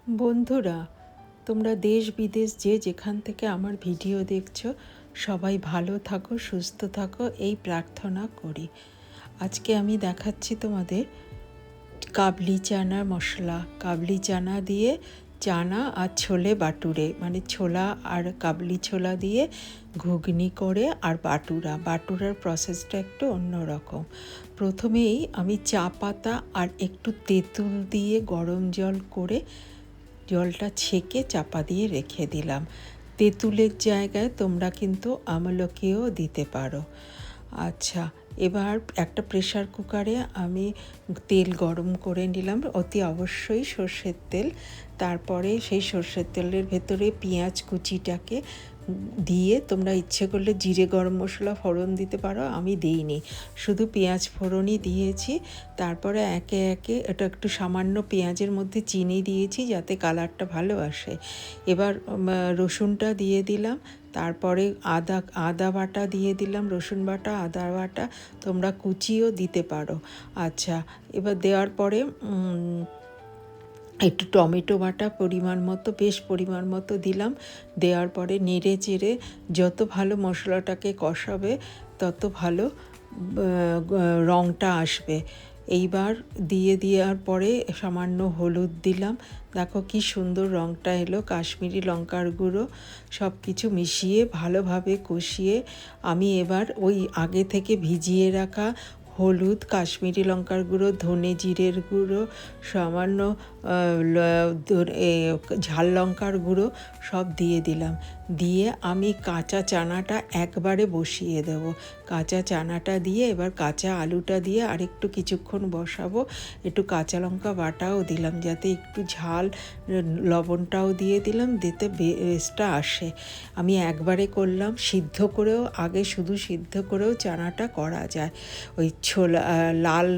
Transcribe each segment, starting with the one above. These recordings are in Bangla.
বন্ধুরা, তোমরা দেশ বিদেশ যে যেখান থেকে আমার ভিডিও দেখছো, সবাই ভালো থাকো, সুস্থ থাকো, এই প্রার্থনা করি। আজকে আমি দেখাচ্ছি তোমাদের কাবলি চানার মশলা। কাবলি চানা দিয়ে চানা আর ছোলে বাটুরে, মানে ছোলা আর কাবলি ছোলা দিয়ে ঘুগনি করে আর বাটুরার প্রসেসটা একটু অন্যরকম। প্রথমেই আমি চা পাতা আর একটু তেঁতুল দিয়ে গরম জল করে জলটা ছেঁকে চাপা দিয়ে রেখে দিলাম। তেঁতুলের জায়গায় তোমরা কিন্তু আমলকিও দিতে পারো। আচ্ছা, এবার একটা প্রেসার কুকারে আমি তেল গরম করে নিলাম, অতি অবশ্যই সর্ষের তেল। তারপরে সেই সর্ষের তেলের ভেতরে পেঁয়াজ কুচিটাকে দিয়ে তোমরা ইচ্ছে করলে জিরে গরম মশলা ফোড়ন দিতে পারো, আমি দিইনি, শুধু পেঁয়াজ ফোড়নই দিয়েছি। তারপরে একে একে এটা একটু সামান্য পেঁয়াজের মধ্যে চিনি দিয়েছি যাতে কালারটা ভালো আসে। এবার রসুনটা দিয়ে দিলাম, তারপরে আদা বাটা দিয়ে দিলাম, রসুন বাটা, আদা বাটা, তোমরা কুচিও দিতে পারো। আচ্ছা, এবার দেওয়ার পরে একটু টমেটো বাটা বেশ পরিমাণ মতো দিলাম। দেওয়ার পরে নেড়ে চেড়ে যত ভালো মশলাটাকে কষাবে তত ভালো রঙটা আসবে। এইবার দেওয়ার পরে সামান্য হলুদ দিলাম। দেখো কি সুন্দর রঙটা এলো। কাশ্মীরি লঙ্কার গুঁড়ো সব কিছু মিশিয়ে ভালোভাবে কষিয়ে আমি এবার ওই আগে থেকে ভিজিয়ে রাখা হলুদ, কাশ্মীরি লঙ্কার গুঁড়ো, ধনে জিরের গুঁড়ো, সামান্য ঝাল লঙ্কার গুঁড়ো সব দিয়ে দিলাম। দিয়ে আমি কাঁচা চানাটা একবারে বসিয়ে দেব। কাঁচা চানাটা দিয়ে এবার কাঁচা আলুটা দিয়ে আরেকটু কিছুক্ষণ বসাবো। একটু কাঁচা লঙ্কা বাটাও দিলাম যাতে একটু ঝাল, লবণটাও দিয়ে দিলাম, দিতে বেশটা আসে। আমি একবারে করলাম, শুধু সিদ্ধ করেও চানাটা করা যায়। ওই ছোলা লাল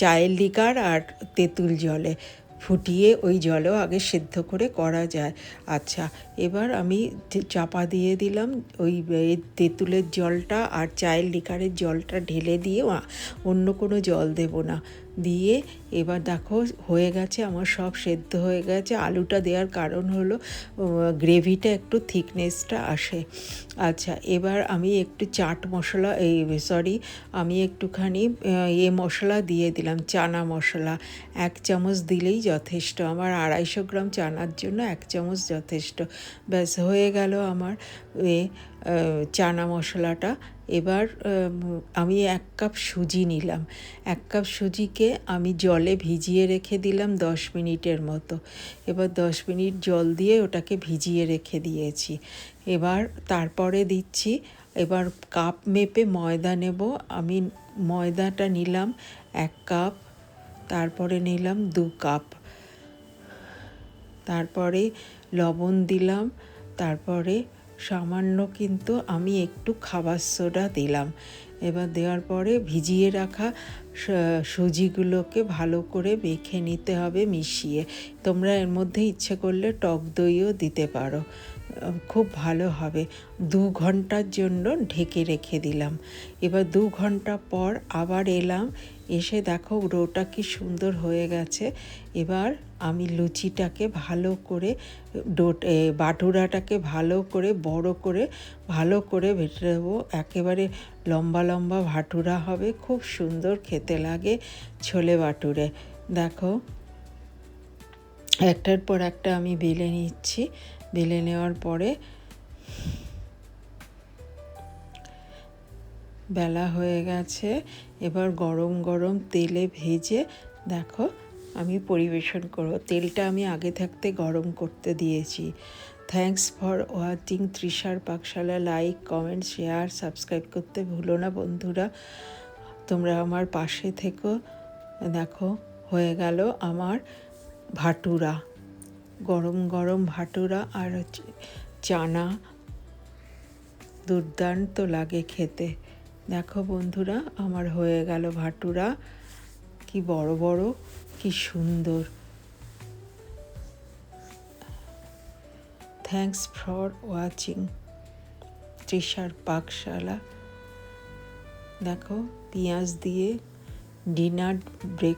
চায়ের লিকার আর তেঁতুল জলে ফুটিয়ে ওই জলেও আগে সেদ্ধ করে করা যায়। আচ্ছা, এবার আমি চাপা দিয়ে দিলাম, ওই তেঁতুলের জলটা আর চায়ের লিকারের জলটা ঢেলে দিয়ে অন্য কোনো জল দেব না। দিয়ে এবার দেখো হয়ে গেছে, আমার সব সেদ্ধ হয়ে গেছে। আলুটা দেওয়ার কারণ হলো গ্রেভিটা একটু থিকনেসটা আসে। আচ্ছা, এবার আমি একটু চাট মশলা আমি একটুখানি মশলা দিয়ে দিলাম, চানা মশলা 1 চামচ দিলেই যথেষ্ট। আমার 250 গ্রাম চানার জন্য 1 চামচ যথেষ্ট। ব্যাস হয়ে গেল আমার চানা মশলাটা। এবার আমি 1 কাপ সুজি নিলাম। 1 কাপ সুজিকে আমি জলে ভিজিয়ে রেখে দিলাম 10 মিনিটের মতো। এবার 10 মিনিট জল দিয়ে ওটাকে ভিজিয়ে রেখে দিয়েছি। এবার তারপরে দিচ্ছি, এবার কাপ মেপে ময়দা নেব। আমি ময়দাটা নিলাম 1 কাপ, তারপরে নিলাম 2 কাপ, তারপরে লবণ দিলাম, তারপরে সামান্য কিন্তু আমি একটু খাবার সোডা দিলাম। এবার দেওয়ার পরে ভিজিয়ে রাখা সুজিগুলোকে ভালো করে মেখে নিতে হবে মিশিয়ে। তোমরা এর মধ্যে ইচ্ছে করলে টক দইও দিতে পারো, খুব ভালো হবে। 2 ঘন্টার জন্য ঢেকে রেখে দিলাম। এবার 2 ঘন্টা পর আবার এলাম, এসে দেখো ডোটা কি সুন্দর হয়ে গেছে। এবার আমি লুচিটাকে ভালো করে বাটুরাটাকে বড় করে ভালো করে বেটে দেবো। একেবারে লম্বা লম্বা ভাটুরা হবে, খুব সুন্দর খেতে লাগে ছোলে বাটুরে। দেখো একটার পর একটা আমি বেলে নিচ্ছি। বেলে নেওয়ার পরে বেলা হয়ে গেছে। এবার গরম গরম তেলে ভেজে দেখো আমি পরিবেশন করব। তেলটা আমি আগে থাকতে গরম করতে দিয়েছি। থ্যাঙ্কস ফর ওয়াচিং তৃষার পাকশালা। লাইক, কমেন্ট, শেয়ার, সাবস্ক্রাইব করতে ভুলো না বন্ধুরা। তোমরা আমার পাশে থেকো। দেখো হয়ে গেল আমার ভাটুরা, গরম গরম ভাটুরা আর চানা, দুর্দান্ত লাগে খেতে। দেখো বন্ধুরা আমার হয়ে গেল ভাটুরা, কি বড় বড়, কি সুন্দর। থ্যাঙ্কস ফর ওয়াচিং তৃষার পাকশালা। দেখো পেঁয়াজ দিয়ে ডিনার ব্রেক